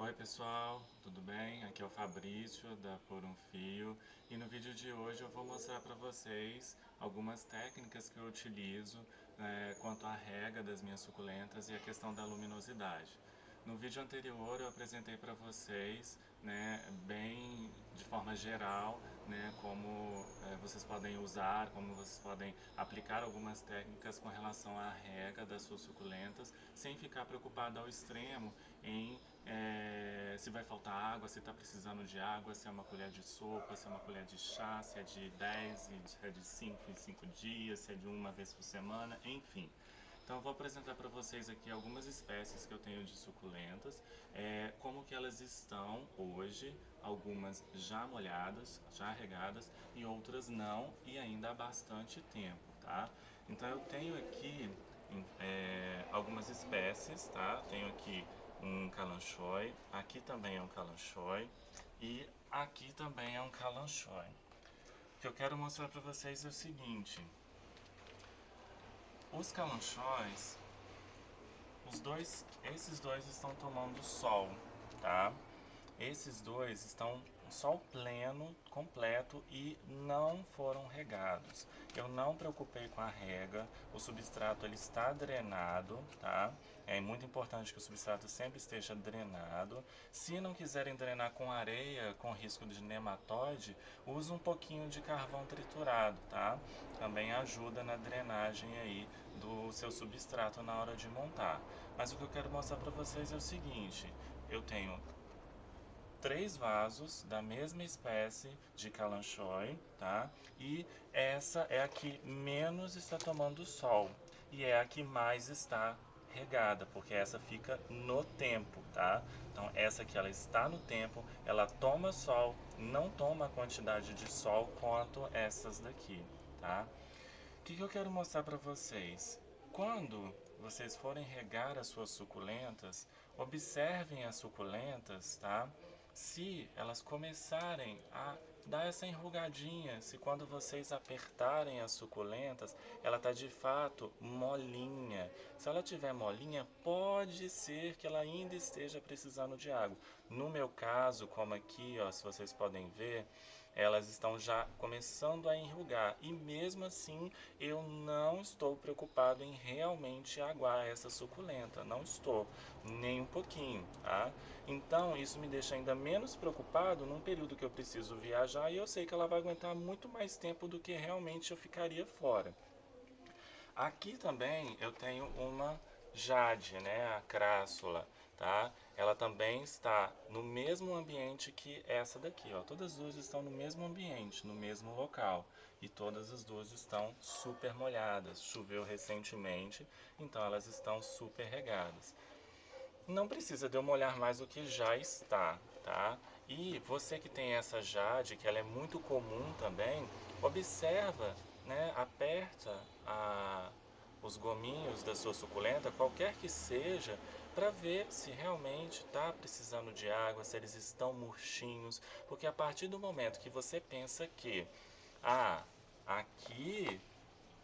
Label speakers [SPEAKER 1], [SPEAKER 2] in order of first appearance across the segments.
[SPEAKER 1] Oi pessoal, tudo bem? Aqui é o Fabrício da Por um Fio e no vídeo de hoje eu vou mostrar para vocês algumas técnicas que eu utilizo quanto à rega das minhas suculentas e a questão da luminosidade. No vídeo anterior eu apresentei para vocês, bem de forma geral, como vocês podem usar, como vocês podem aplicar algumas técnicas com relação à rega das suas suculentas, sem ficar preocupado ao extremo em se vai faltar água, se está precisando de água, se é uma colher de sopa, se é uma colher de chá, se é de 10 e se é de 5 em 5 dias, se é de uma vez por semana, enfim. Então eu vou apresentar para vocês aqui algumas espécies que eu tenho de suculentas, como que elas estão hoje, algumas já molhadas, já regadas e outras não e ainda há bastante tempo, tá? Então eu tenho aqui algumas espécies, tá? Tenho aqui um calanchoe, aqui também é um calanchoe e aqui também é um calanchoe. O que eu quero mostrar para vocês é o seguinte: os calanchóis, esses dois estão tomando sol, tá? Esses dois estão sol pleno, completo e não foram regados. Eu não preocupei com a rega, o substrato ele está drenado, tá? É muito importante que o substrato sempre esteja drenado. Se não quiserem drenar com areia, com risco de nematóide, use um pouquinho de carvão triturado, tá? Também ajuda na drenagem aí do seu substrato na hora de montar. Mas o que eu quero mostrar para vocês é o seguinte: eu tenho 3 vasos da mesma espécie de calanchoe, tá? E essa é a que menos está tomando sol e é a que mais está regada, porque essa fica no tempo, tá? Então essa aqui ela está no tempo, ela toma sol, não toma a quantidade de sol quanto essas daqui, tá? O que eu quero mostrar para vocês? Quando vocês forem regar as suas suculentas, observem as suculentas, tá? Se elas começarem a dar essa enrugadinha, se quando vocês apertarem as suculentas, ela está de fato molinha. Se ela tiver molinha, pode ser que ela ainda esteja precisando de água. No meu caso, como aqui, ó, se vocês podem ver, elas estão já começando a enrugar e mesmo assim eu não estou preocupado em realmente aguar essa suculenta, não estou, nem um pouquinho, tá? Então isso me deixa ainda menos preocupado num período que eu preciso viajar e eu sei que ela vai aguentar muito mais tempo do que realmente eu ficaria fora. Aqui também eu tenho uma jade, né, a crassula, tá? Ela também está no mesmo ambiente que essa daqui, ó. Todas as duas estão no mesmo ambiente, no mesmo local. E todas as duas estão super molhadas. Choveu recentemente, então elas estão super regadas. Não precisa de eu molhar mais do que já está, tá? E você que tem essa jade, que ela é muito comum também, observa, né? Aperta os gominhos da sua suculenta, qualquer que seja, para ver se realmente está precisando de água, se eles estão murchinhos, porque a partir do momento que você pensa que, aqui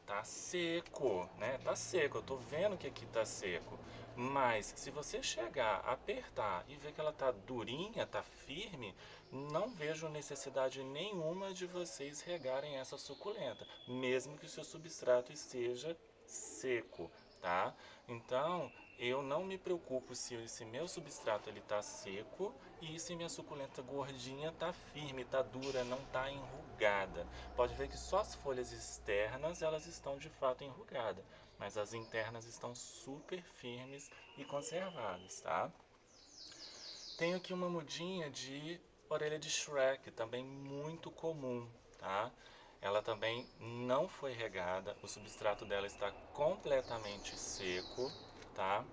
[SPEAKER 1] tá seco, né? Tá seco, eu tô vendo que aqui tá seco. Mas se você chegar, apertar e ver que ela tá durinha, tá firme, não vejo necessidade nenhuma de vocês regarem essa suculenta, mesmo que o seu substrato esteja seco, tá? Então, eu não me preocupo se esse meu substrato ele tá seco e se minha suculenta gordinha tá firme, tá dura, não tá enrugada. Pode ver que só as folhas externas elas estão de fato enrugadas, mas as internas estão super firmes e conservadas, tá? Tenho aqui uma mudinha de orelha de Shrek, também muito comum, tá? Ela também não foi regada, o substrato dela está completamente seco, tá?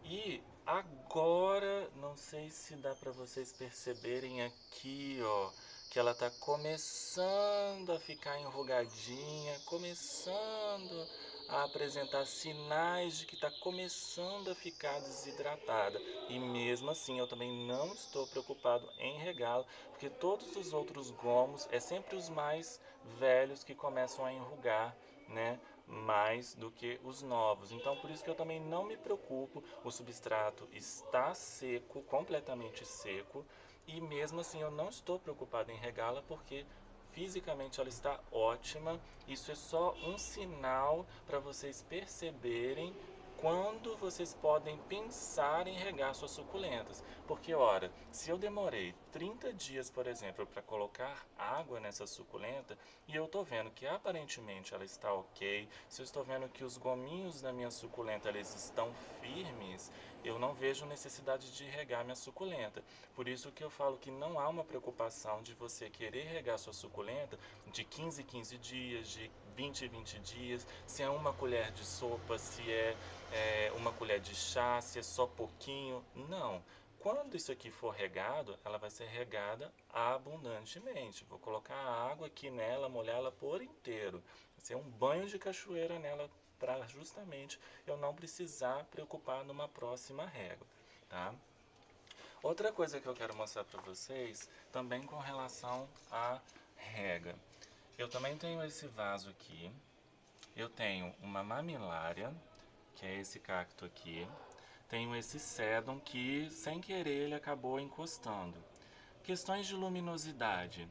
[SPEAKER 1] E agora, não sei se dá para vocês perceberem aqui, ó, que ela tá começando a ficar enrugadinha, começando a apresentar sinais de que está começando a ficar desidratada. E mesmo assim eu também não estou preocupado em regá-la, porque todos os outros gomos é sempre os mais velhos que começam a enrugar, né? mais do que os novos. Então, por isso que eu também não me preocupo, o substrato está seco, completamente seco, e mesmo assim eu não estou preocupado em regá-la porque fisicamente ela está ótima. Isso é só um sinal para vocês perceberem quando vocês podem pensar em regar suas suculentas. Porque, ora, se eu demorei 30 dias, por exemplo, para colocar água nessa suculenta e eu estou vendo que aparentemente ela está ok, se eu estou vendo que os gominhos da minha suculenta eles estão firmes, eu não vejo necessidade de regar minha suculenta. Por isso que eu falo que não há uma preocupação de você querer regar sua suculenta de 15 em 15 dias, de 20 em 20 dias, se é uma colher de sopa, se é uma colher de chá, se é só pouquinho. Não. Quando isso aqui for regado, ela vai ser regada abundantemente. Vou colocar a água aqui nela, molhar ela por inteiro. Vai ser um banho de cachoeira nela para justamente eu não precisar preocupar numa próxima rega, tá? Outra coisa que eu quero mostrar para vocês, também com relação à rega. Eu também tenho esse vaso aqui. Eu tenho uma mamilária, que é esse cacto aqui. Tenho esse sedum que, sem querer, ele acabou encostando. Questões de luminosidade.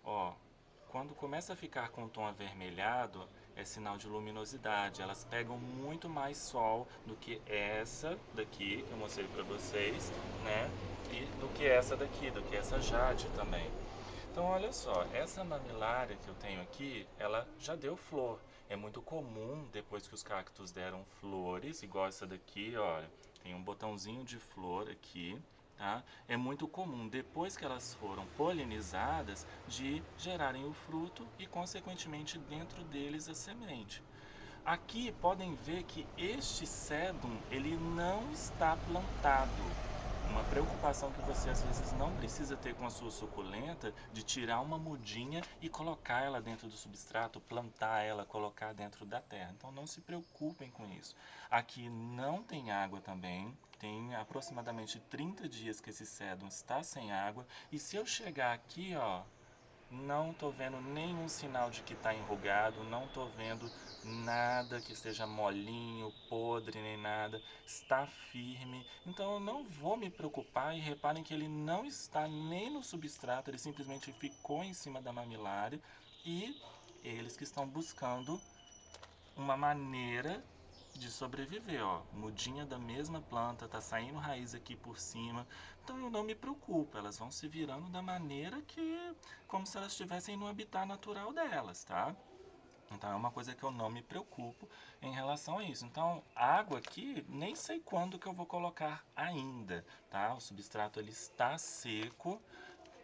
[SPEAKER 1] Ó, quando começa a ficar com o tom avermelhado, é sinal de luminosidade. Elas pegam muito mais sol do que essa daqui, que eu mostrei para vocês, né? E do que essa daqui, do que essa jade também. Então, olha só, essa mamilária que eu tenho aqui, ela já deu flor. É muito comum, depois que os cactos deram flores, igual essa daqui, olha, tem um botãozinho de flor aqui, tá? É muito comum, depois que elas foram polinizadas, de gerarem o fruto e, consequentemente, dentro deles a semente. Aqui podem ver que este sedum, ele não está plantado. Uma preocupação que você às vezes não precisa ter com a sua suculenta, de tirar uma mudinha e colocar ela dentro do substrato, plantar ela, colocar dentro da terra. Então não se preocupem com isso. Aqui não tem água também, tem aproximadamente 30 dias que esse sedum está sem água. E se eu chegar aqui, ó, não tô vendo nenhum sinal de que está enrugado, não tô vendo nada que esteja molinho, podre, nem nada. Está firme, então eu não vou me preocupar. E reparem que ele não está nem no substrato, ele simplesmente ficou em cima da mamilária. E eles que estão buscando uma maneira de sobreviver, ó. Mudinha da mesma planta, tá saindo raiz aqui por cima. Então eu não me preocupo, elas vão se virando da maneira que, como se elas estivessem no habitat natural delas, tá? Então é uma coisa que eu não me preocupo em relação a isso. Então, água aqui, nem sei quando que eu vou colocar ainda, tá? O substrato ele está seco.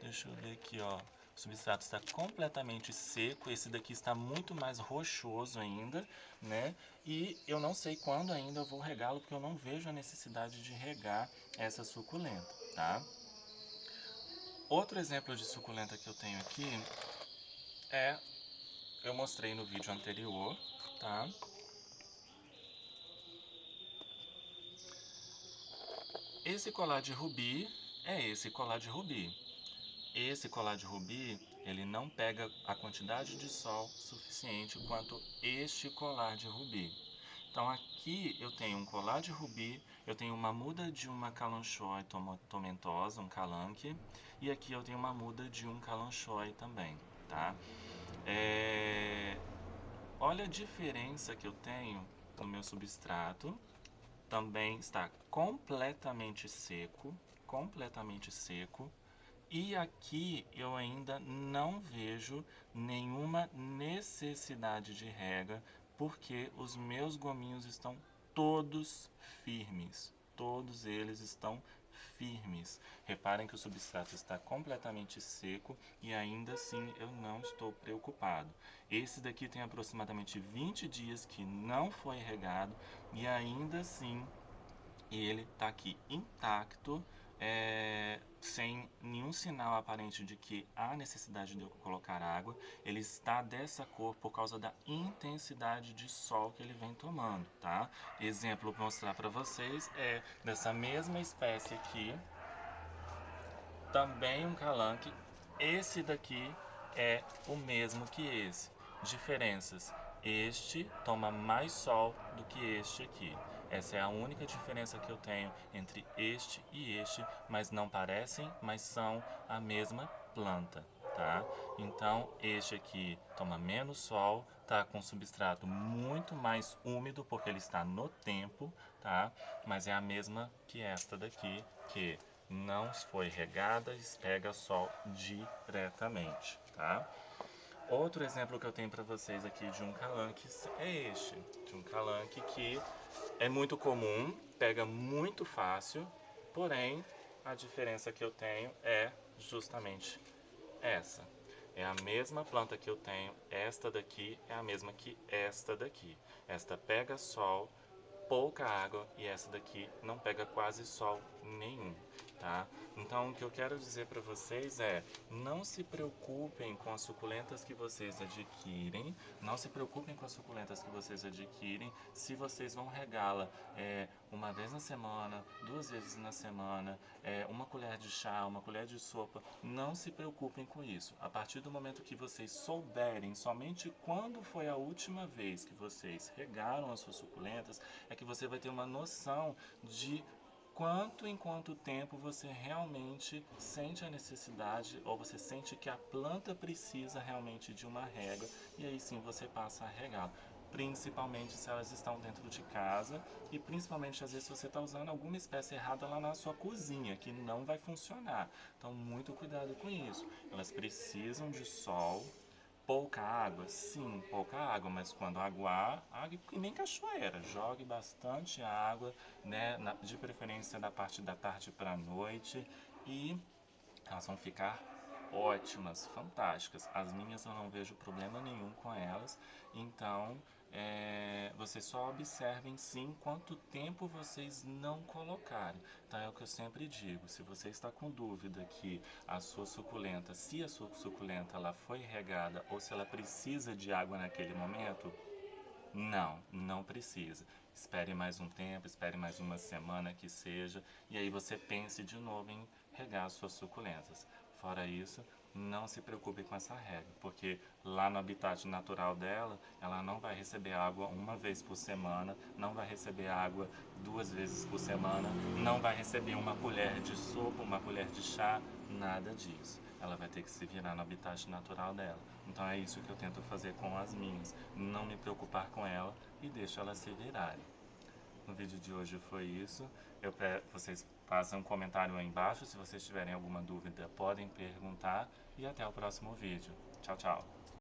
[SPEAKER 1] Deixa eu ver aqui, ó. O substrato está completamente seco, esse daqui está muito mais rochoso ainda, né? E eu não sei quando ainda eu vou regá-lo, porque eu não vejo a necessidade de regar essa suculenta, tá? Outro exemplo de suculenta que eu tenho aqui eu mostrei no vídeo anterior, tá? Esse colar de rubi é esse colar de rubi. Esse colar de rubi, ele não pega a quantidade de sol suficiente quanto este colar de rubi. Então aqui eu tenho um colar de rubi, eu tenho uma muda de uma calanchoe tomentosa, um calanque, e aqui eu tenho uma muda de um calanchoe também, tá? Olha a diferença que eu tenho no meu substrato. Também está completamente seco. E aqui eu ainda não vejo nenhuma necessidade de rega, porque os meus gominhos estão todos firmes. Todos eles estão firmes. Reparem que o substrato está completamente seco e ainda assim eu não estou preocupado. Esse daqui tem aproximadamente 20 dias que não foi regado e ainda assim ele está aqui intacto, sem nenhum sinal aparente de que há necessidade de eu colocar água. Ele está dessa cor por causa da intensidade de sol que ele vem tomando, tá? Exemplo para mostrar para vocês é dessa mesma espécie aqui, também um calanque. Esse daqui é o mesmo que esse. Diferenças: este toma mais sol do que este aqui. Essa é a única diferença que eu tenho entre este e este, mas não parecem, mas são a mesma planta, tá? Então, este aqui toma menos sol, tá com substrato muito mais úmido, porque ele está no tempo, tá? Mas é a mesma que esta daqui, que não foi regada e pega sol diretamente, tá? Outro exemplo que eu tenho para vocês aqui de um calanque é este, de um calanque que é muito comum, pega muito fácil, porém a diferença que eu tenho é justamente essa. É a mesma planta que eu tenho, esta daqui é a mesma que esta daqui. Esta pega sol, pouca água, e essa daqui não pega quase sol nenhum, tá? Então o que eu quero dizer para vocês é: não se preocupem com as suculentas que vocês adquirem, não se preocupem com as suculentas que vocês adquirem se vocês vão regá-la uma vez na semana, 2 vezes na semana, uma colher de chá, uma colher de sopa. Não se preocupem com isso. A partir do momento que vocês souberem somente quando foi a última vez que vocês regaram as suas suculentas, é que você vai ter uma noção de em quanto tempo você realmente sente a necessidade, ou você sente que a planta precisa realmente de uma rega, e aí sim você passa a regá-la. Principalmente se elas estão dentro de casa, e principalmente às vezes você está usando alguma espécie errada lá na sua cozinha, que não vai funcionar. Então muito cuidado com isso. Elas precisam de sol. Pouca água? Sim, pouca água, mas quando aguar, água e nem cachoeira, jogue bastante água, né, de preferência da parte da tarde para a noite, e elas vão ficar ótimas, fantásticas. As minhas eu não vejo problema nenhum com elas, então vocês só observem sim quanto tempo vocês não colocarem. Então é o que eu sempre digo: se você está com dúvida que a sua suculenta, se a sua suculenta ela foi regada ou se ela precisa de água naquele momento, não precisa. Espere mais um tempo, espere mais uma semana que seja, e aí você pense de novo em regar as suas suculentas. Fora isso, não se preocupe com essa regra, porque lá no habitat natural dela, ela não vai receber água uma vez por semana, não vai receber água 2 vezes por semana, não vai receber uma colher de sopa, uma colher de chá, nada disso. Ela vai ter que se virar no habitat natural dela. Então é isso que eu tento fazer com as minhas, não me preocupar com ela e deixo elas se virarem. No vídeo de hoje foi isso. Vocês façam um comentário aí embaixo. Se vocês tiverem alguma dúvida, podem perguntar. E até o próximo vídeo. Tchau, tchau.